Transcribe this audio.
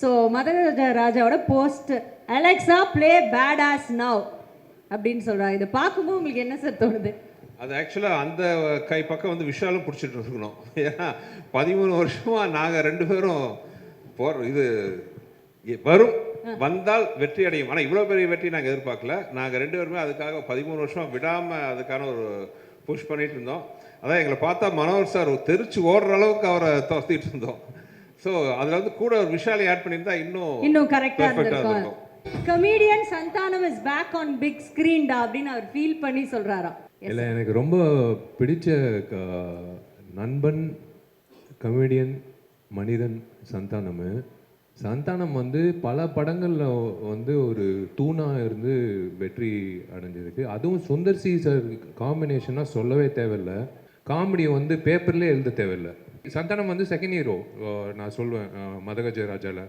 So மதகஜ ராஜாவோட post Alexa play bad as now அப்படின்னு சொல்கிறாங்க. இதை பார்க்கும்போது உங்களுக்கு என்ன சார் தோணுது? அது ஆக்சுவலாக அந்த கை பக்கம் வந்து விஷாலும் பிடிச்சிட்டு இருக்கணும். ஏன்னா 13 வருஷமாக நாங்கள் 2 பேரும் இது வரும் வந்தால் வெற்றி அடையும். ஆனால் இவ்வளோ பெரிய வெற்றி நாங்கள் எதிர்பார்க்கல. நாங்கள் 2 பேருமே அதுக்காக 13 வருஷமாக விடாமல் அதுக்கான ஒரு புஷ் பண்ணிட்டு இருந்தோம். அதான் எங்களை பார்த்தா மனோகர் சார் தெரிச்சு ஓடுற அளவுக்கு அவரை துரத்திட்டு இருந்தோம். ஸோ அதில் வந்து கூட ஒரு விஷாலை ஆட் பண்ணியிருந்தா இன்னும் கரெக்டாக இருந்திருக்கும். Comedian Santhanam is back on big screen டா அப்படின்னு அவர் ஃபீல் பண்ணி சொல்கிறாராம். இல்லை, எனக்கு ரொம்ப பிடிச்ச நண்பன் கமெடியன் மனிதன் சந்தானம் வந்து பல படங்களில் வந்து ஒரு தூணாக இருந்து வெற்றி அடைஞ்சிருக்கு. அதுவும் சுந்தர் சி சார் காம்பினேஷனாக சொல்லவே தேவையில்லை. காமெடியை வந்து பேப்பர்லேயே எழுத தேவையில்லை. சந்தானம் வந்து செகண்ட் ஹீரோ நான் சொல்லுவேன் மதகஜ ராஜாவில்.